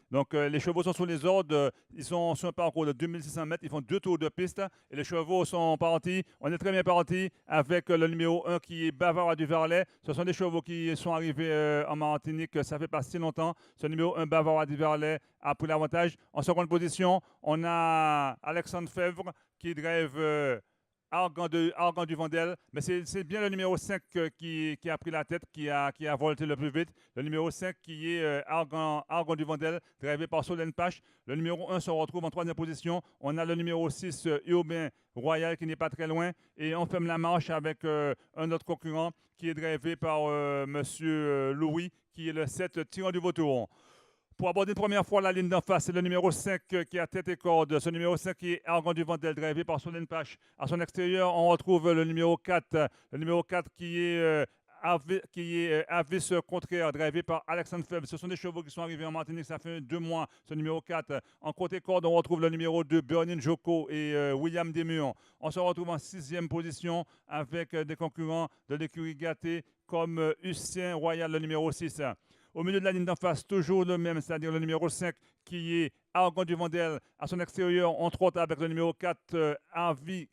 Donc, les chevaux sont sur les ordres. Ils sont sur un parcours de 2600 mètres. Ils font 2 tours de piste. Et les chevaux sont partis. On est très bien parti avec le numéro 1 qui est Bavard à Duverlet. Ce sont des chevaux qui sont arrivés en Martinique. Ça fait pas si longtemps. Ce numéro 1 Bavard à Duverlet a pris l'avantage. En seconde position, on a Alexandre Fèvre qui drive Argan du Vandel, mais c'est bien le numéro 5 qui a pris la tête, qui a volté le plus vite. Le numéro 5 qui est Argan du Vandel, drivé par Solène Pache. Le numéro 1 se retrouve en troisième position. On a le numéro 6, Urbain Royal, qui n'est pas très loin. Et on ferme la marche avec un autre concurrent qui est drivé par Monsieur Louis, qui est le 7 Tirant du Vautour. Pour aborder une première fois la ligne d'en face, c'est le numéro 5 qui a tête et corde. Ce numéro 5 qui est Argan du Vandel, drivé par Solène Pache. À son extérieur, on retrouve le numéro 4. Le numéro 4 qui est Avis Contraire, drivé par Alexandre Feb. Ce sont des chevaux qui sont arrivés en Martinique, ça fait 2 mois, ce numéro 4. En côté corde, on retrouve le numéro 2, Bernin Joko et William Desmurs. On se retrouve en sixième position avec des concurrents de l'écurie gâtée comme Hussein Royal, le numéro 6. Au milieu de la ligne d'en face, toujours le même, c'est-à-dire le numéro 5 qui est Argan du Vandel. À son extérieur, on trotte avec le numéro 4, Avis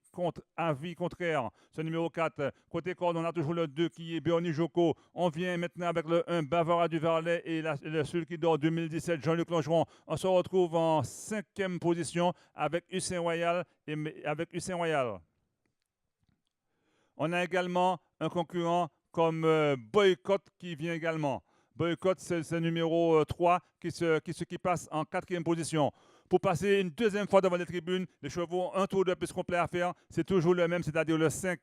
Contraire. Ce numéro 4, côté corde, on a toujours le 2 qui est Bernie Joko. On vient maintenant avec le 1, Bavara du Varlet et celui qui dort 2017, Jean-Luc Longeron. On se retrouve en cinquième position avec Hussein Royal. On a également un concurrent comme Boycott qui vient également. Boycott, c'est le numéro 3 qui passe en quatrième position. Pour passer une deuxième fois devant les tribunes, les chevaux ont un tour de piste complet à faire. C'est toujours le même, c'est-à-dire le 5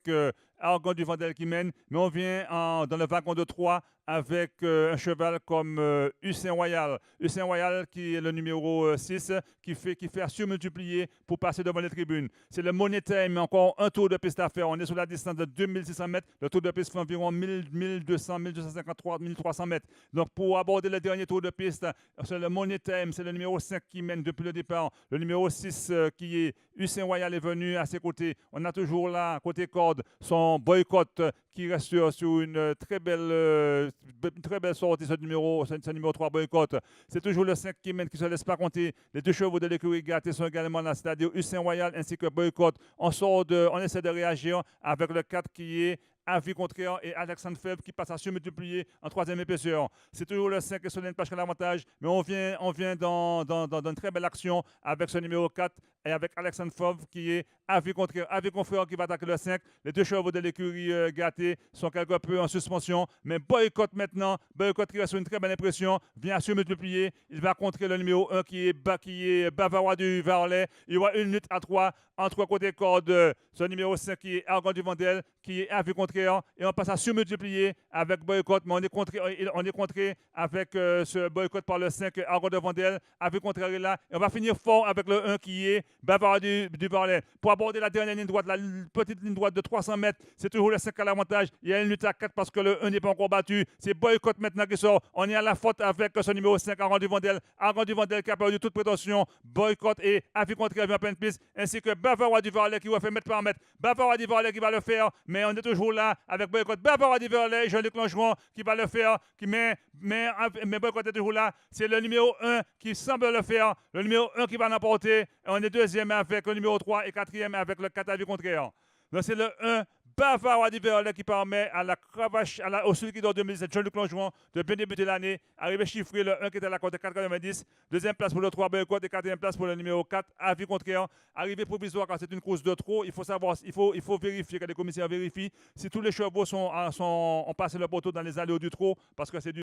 Argan du Vandel qui mène. Mais on vient dans le wagon de 3 avec un cheval comme Hussein Royal. Hussein Royal qui est le numéro 6 qui fait à surmultiplier pour passer devant les tribunes. C'est le Money Time, mais encore un tour de piste à faire. On est sur la distance de 2600 mètres. Le tour de piste fait environ 1200, 1253, 1300 mètres. Donc pour aborder le dernier tour de piste, c'est le Money Time, c'est le numéro 5 qui mène depuis le départ. Le numéro 6 qui est Hussein Royal est venu à ses côtés. On a toujours là, côté corde, son Boycott qui reste sur une très belle sortie, ce numéro 3 Boycott. C'est toujours le 5 qui mène, qui ne se laisse pas compter. Les deux chevaux de l'écurie gâtée sont également là, c'est-à-dire Hussein Royal ainsi que Boycott. On essaie de réagir avec le 4 qui est Avis Contraire et Alexandre Feb qui passe à surmultiplier en troisième épaisseur. C'est toujours le 5 et Solène Pache qui a l'avantage, mais on vient dans une très belle action avec ce numéro 4 et avec Alexandre Feb qui est Avis Contraire. Avis Contraire qui va attaquer le 5. Les deux chevaux de l'écurie gâtée sont quelque peu en suspension, mais Boycott maintenant, Boycott qui reste sur une très belle impression, vient à surmultiplier. Il va contrer le numéro 1 qui est Bavarois du Varlet. Il y aura une lutte à 3 entre côté corde. Ce numéro 5 qui est Argan du Vandel, qui est Avis Contraire. Et on passe à surmultiplier avec Boycott, mais on est contré avec ce Boycott par le 5 Argan du Vandel. Avis Contraire est là. Et on va finir fort avec le 1 qui est Bavarois du Varlet. Pour aborder la dernière ligne droite, la petite ligne droite de 300 mètres, c'est toujours le 5 à l'avantage. Il y a une lutte à 4 parce que le 1 n'est pas encore battu. C'est Boycott maintenant qui sort. On est à la faute avec ce numéro 5, Argan du Vandel. Argan du Vandel qui a perdu toute prétention. Boycott et Avis Contraire vient en pleine piste, ainsi que Bavarois du Varlet qui va faire mètre par mètre. Bavarois du Varlet qui va le faire, mais on est toujours là avec Boycott. Bavarois du Varlet, Jean-Luc Longeron qui va le faire, mais Boycott est toujours là. C'est le numéro 1 qui semble le faire, le numéro 1 qui va l'emporter. On est deuxième avec le numéro 3 et quatrième avec le 4 Avis Contraire. Donc c'est le 1 Bavarois du Varlet qui permet à la cravache, au celui qui dort 2017, Jean-Luc Longeron, de bien débuter l'année. Arrivé chiffré, le 1 qui était à la cote de 4,90. Deuxième place pour le 3 Boycott et quatrième place pour le numéro 4, Avis Contraire. Arrivé provisoire car c'est une course de trop. Il faut savoir, il faut vérifier, que les commissaires vérifient si tous les chevaux ont passé le poteau dans les allées du trot parce que c'est du